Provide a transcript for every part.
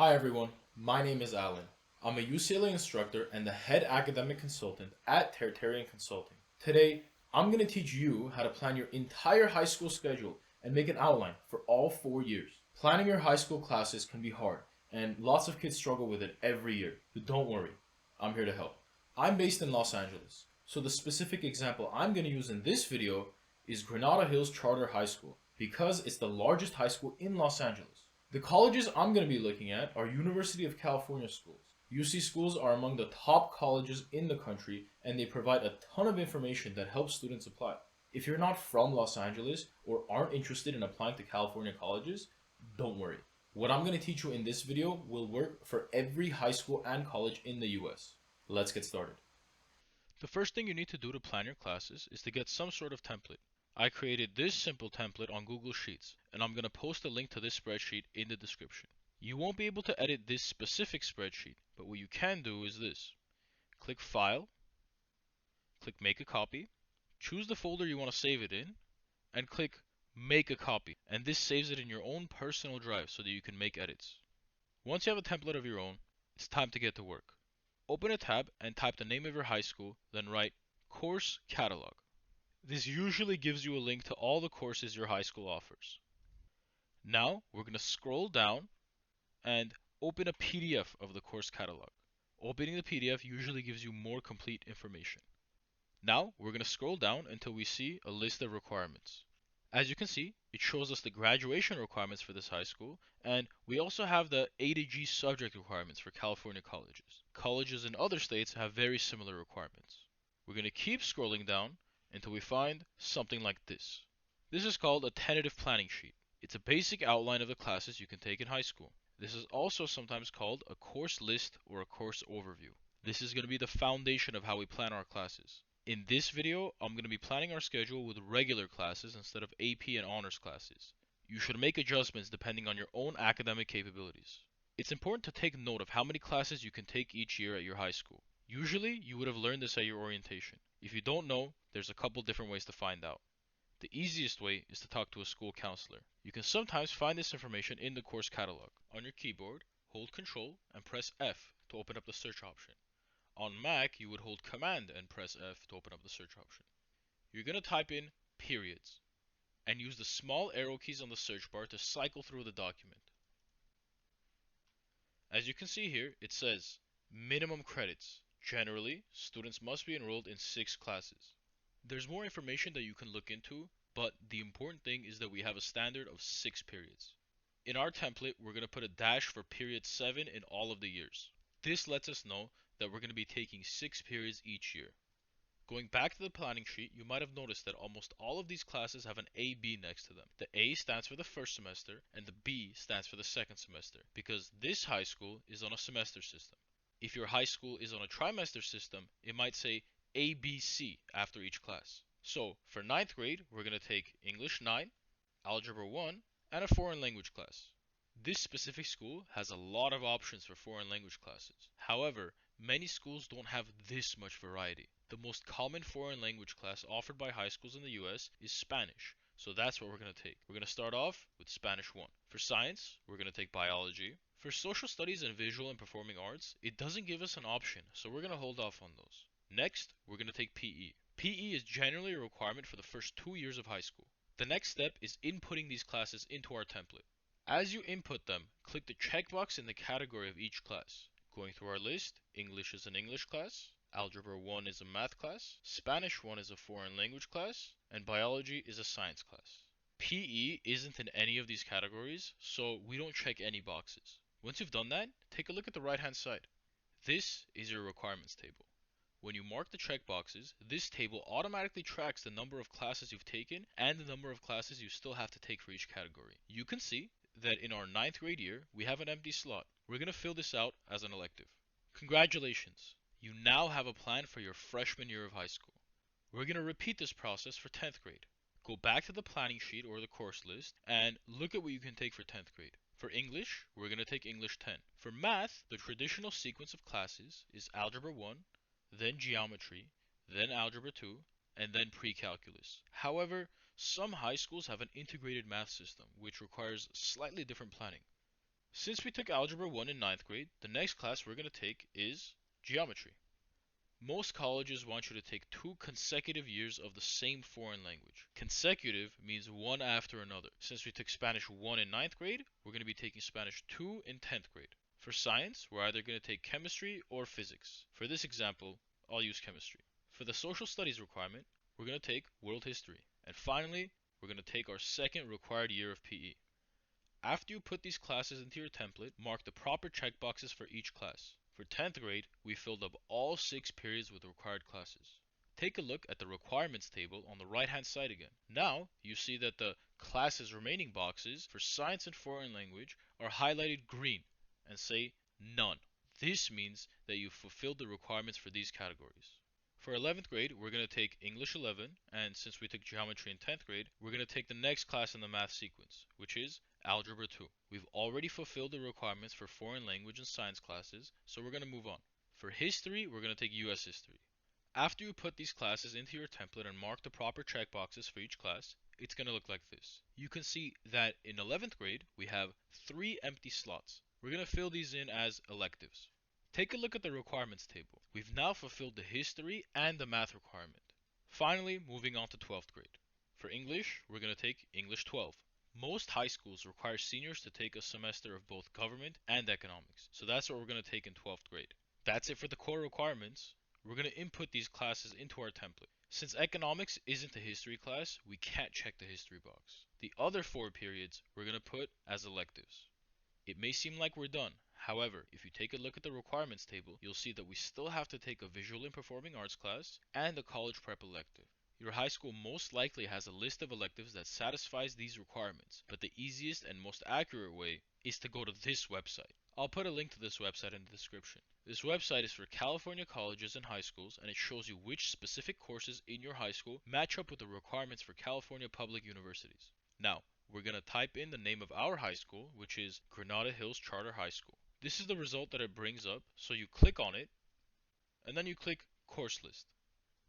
Hi everyone, my name is Alan. I'm a UCLA instructor and the head academic consultant at Tertarian Consulting. Today, I'm going to teach you how to plan your entire high school schedule and make an outline for all 4 years. Planning your high school classes can be hard, and lots of kids struggle with it every year. But don't worry, I'm here to help. I'm based in Los Angeles, so the specific example I'm going to use in this video is Granada Hills Charter High School because it's the largest high school in Los Angeles. The colleges I'm going to be looking at are University of California schools. UC schools are among the top colleges in the country and they provide a ton of information that helps students apply. If you're not from Los Angeles or aren't interested in applying to California colleges, don't worry. What I'm going to teach you in this video will work for every high school and college in the US. Let's get started. The first thing you need to do to plan your classes is to get some sort of template. I created this simple template on Google Sheets, and I'm going to post a link to this spreadsheet in the description. You won't be able to edit this specific spreadsheet, but what you can do is this. Click File, click Make a Copy, choose the folder you want to save it in, and click Make a Copy. And this saves it in your own personal drive so that you can make edits. Once you have a template of your own, it's time to get to work. Open a tab and type the name of your high school, then write Course Catalog. This usually gives you a link to all the courses your high school offers. Now we're going to scroll down and open a PDF of the course catalog. Opening the PDF usually gives you more complete information. Now we're going to scroll down until we see a list of requirements. As you can see, it shows us the graduation requirements for this high school, and we also have the A to G subject requirements for California colleges. Colleges in other states have very similar requirements. We're going to keep scrolling down until we find something like this. This is called a tentative planning sheet. It's a basic outline of the classes you can take in high school. This is also sometimes called a course list or a course overview. This is going to be the foundation of how we plan our classes. In this video, I'm going to be planning our schedule with regular classes instead of AP and honors classes. You should make adjustments depending on your own academic capabilities. It's important to take note of how many classes you can take each year at your high school. Usually, you would have learned this at your orientation. If you don't know, there's a couple different ways to find out. The easiest way is to talk to a school counselor. You can sometimes find this information in the course catalog. On your keyboard, hold Control and press F to open up the search option. On Mac, you would hold Command and press F to open up the search option. You're going to type in periods and use the small arrow keys on the search bar to cycle through the document. As you can see here, it says minimum credits. Generally, students must be enrolled in 6 classes. There's more information that you can look into, but the important thing is that we have a standard of 6 periods. In our template, we're going to put a dash for period 7 in all of the years. This lets us know that we're going to be taking 6 periods each year. Going back to the planning sheet, you might have noticed that almost all of these classes have an AB next to them. The A stands for the first semester and the B stands for the second semester because this high school is on a semester system. If your high school is on a trimester system, it might say ABC after each class. So for ninth grade, we're going to take English 9, Algebra 1, and a foreign language class. This specific school has a lot of options for foreign language classes. However, many schools don't have this much variety. The most common foreign language class offered by high schools in the US is Spanish. So that's what we're going to take. We're going to start off with Spanish 1. For science, we're going to take biology. For social studies and visual and performing arts, it doesn't give us an option, so we're going to hold off on those. Next, we're going to take PE. PE is generally a requirement for the first 2 years of high school. The next step is inputting these classes into our template. As you input them, click the checkbox in the category of each class. Going through our list, English is an English class, Algebra 1 is a math class, Spanish 1 is a foreign language class, and Biology is a science class. PE isn't in any of these categories, so we don't check any boxes. Once you've done that, take a look at the right hand side. This is your requirements table. When you mark the checkboxes, this table automatically tracks the number of classes you've taken and the number of classes you still have to take for each category. You can see that in our ninth grade year, we have an empty slot. We're going to fill this out as an elective. Congratulations! You now have a plan for your freshman year of high school. We're going to repeat this process for 10th grade. Go back to the planning sheet or the course list and look at what you can take for 10th grade. For English, we're going to take English 10. For math, the traditional sequence of classes is Algebra 1, then Geometry, then Algebra 2, and then Pre-Calculus. However, some high schools have an integrated math system, which requires slightly different planning. Since we took Algebra 1 in ninth grade, the next class we're going to take is Geometry. Most colleges want you to take 2 consecutive years of the same foreign language. Consecutive means one after another. Since we took Spanish 1 in ninth grade, we're going to be taking Spanish 2 in 10th grade. For science, we're either going to take chemistry or physics. For this example, I'll use chemistry. For the social studies requirement, we're going to take world history. And finally, we're going to take our second required year of PE. After you put these classes into your template, mark the proper checkboxes for each class. For 10th grade, we filled up all 6 periods with required classes. Take a look at the requirements table on the right hand side again. Now, you see that the classes remaining boxes for science and foreign language are highlighted green and say none. This means that you've fulfilled the requirements for these categories. For 11th grade, we're going to take English 11, and since we took geometry in 10th grade, we're going to take the next class in the math sequence, which is Algebra 2. We've already fulfilled the requirements for foreign language and science classes, so we're going to move on. For history, we're going to take US history. After you put these classes into your template and mark the proper checkboxes for each class, it's going to look like this. You can see that in 11th grade, we have 3 empty slots. We're going to fill these in as electives. Take a look at the requirements table. We've now fulfilled the history and the math requirement. Finally, moving on to 12th grade. For English, we're going to take English 12. Most high schools require seniors to take a semester of both government and economics, so that's what we're going to take in 12th grade. That's it for the core requirements. We're going to input these classes into our template. Since economics isn't a history class, we can't check the history box. The other 4 periods we're going to put as electives. It may seem like we're done. However, if you take a look at the requirements table, you'll see that we still have to take a visual and performing arts class and a college prep elective. Your high school most likely has a list of electives that satisfies these requirements, but the easiest and most accurate way is to go to this website. I'll put a link to this website in the description. This website is for California colleges and high schools, and it shows you which specific courses in your high school match up with the requirements for California public universities. Now, we're going to type in the name of our high school, which is Granada Hills Charter High School. This is the result that it brings up, so you click on it, and then you click Course List.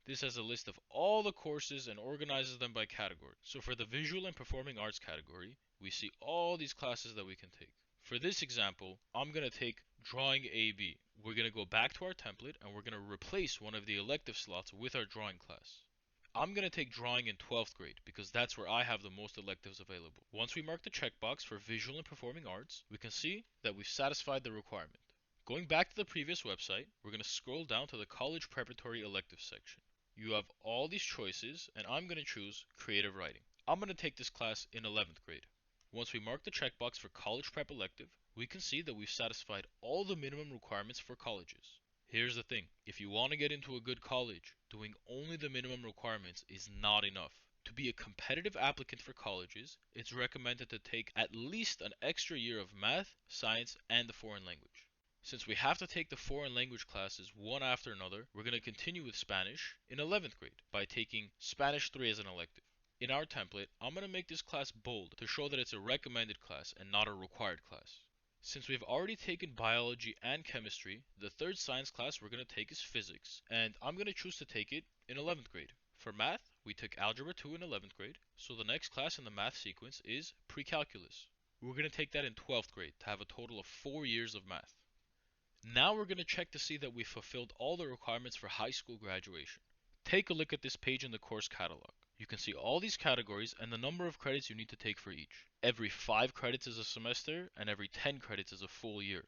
This has a list of all the courses and organizes them by category. So for the visual and performing arts category, we see all these classes that we can take. For this example, I'm going to take Drawing AB. We're going to go back to our template and we're going to replace one of the elective slots with our drawing class. I'm going to take drawing in 12th grade because that's where I have the most electives available. Once we mark the checkbox for visual and performing arts, we can see that we've satisfied the requirement. Going back to the previous website, we're going to scroll down to the college preparatory electives section. You have all these choices, and I'm going to choose creative writing. I'm going to take this class in 11th grade. Once we mark the checkbox for college prep elective, we can see that we've satisfied all the minimum requirements for colleges. Here's the thing, if you want to get into a good college, doing only the minimum requirements is not enough. To be a competitive applicant for colleges, it's recommended to take at least an extra year of math, science, and the foreign language. Since we have to take the foreign language classes one after another, we're going to continue with Spanish in 11th grade by taking Spanish 3 as an elective. In our template, I'm going to make this class bold to show that it's a recommended class and not a required class. Since we've already taken biology and chemistry, the third science class we're going to take is physics, and I'm going to choose to take it in 11th grade. For math, we took Algebra 2 in 11th grade, so the next class in the math sequence is Pre-Calculus. We're going to take that in 12th grade to have a total of 4 years of math. Now we're going to check to see that we fulfilled all the requirements for high school graduation. Take a look at this page in the course catalog. You can see all these categories and the number of credits you need to take for each. Every 5 credits is a semester and every 10 credits is a full year.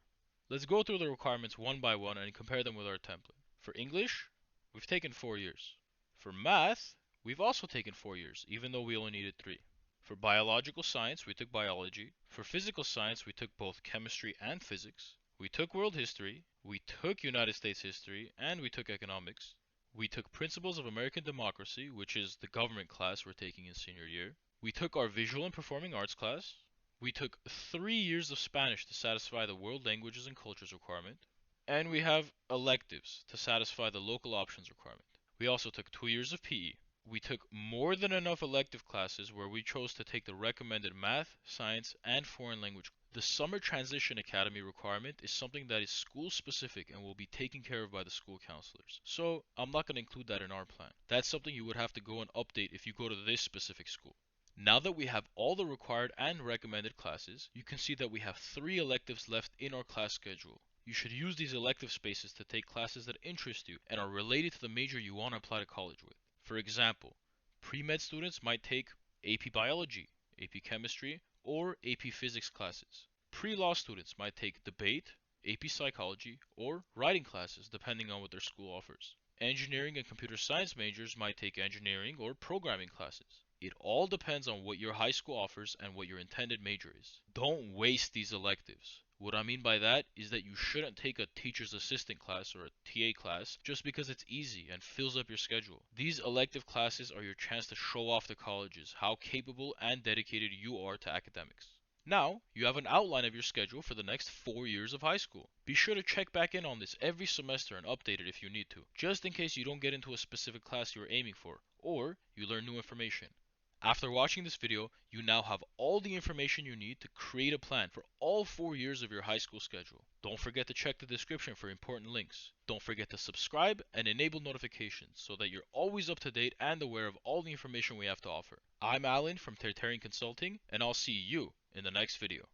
Let's go through the requirements one by one and compare them with our template. For English, we've taken 4 years. For math, we've also taken 4 years, even though we only needed 3. For biological science, we took biology. For physical science, we took both chemistry and physics. We took world history, we took United States history, and we took economics. We took Principles of American Democracy, which is the government class we're taking in senior year. We took our Visual and Performing Arts class. We took 3 years of Spanish to satisfy the World Languages and Cultures requirement. And we have electives to satisfy the local options requirement. We also took 2 years of PE. We took more than enough elective classes where we chose to take the recommended math, science, and foreign language. The Summer Transition Academy requirement is something that is school specific and will be taken care of by the school counselors. So I'm not going to include that in our plan. That's something you would have to go and update if you go to this specific school. Now that we have all the required and recommended classes, you can see that we have 3 electives left in our class schedule. You should use these elective spaces to take classes that interest you and are related to the major you want to apply to college with. For example, pre-med students might take AP Biology, AP Chemistry, or AP Physics classes. Pre-law students might take debate, AP Psychology, or writing classes depending on what their school offers. Engineering and computer science majors might take engineering or programming classes. It all depends on what your high school offers and what your intended major is. Don't waste these electives. What I mean by that is that you shouldn't take a teacher's assistant class or a TA class just because it's easy and fills up your schedule. These elective classes are your chance to show off to colleges how capable and dedicated you are to academics. Now, you have an outline of your schedule for the next 4 years of high school. Be sure to check back in on this every semester and update it if you need to, just in case you don't get into a specific class you are aiming for, or you learn new information. After watching this video, you now have all the information you need to create a plan for all 4 years of your high school schedule. Don't forget to check the description for important links. Don't forget to subscribe and enable notifications so that you're always up to date and aware of all the information we have to offer. I'm Alan from Tertarian Consulting, and I'll see you in the next video.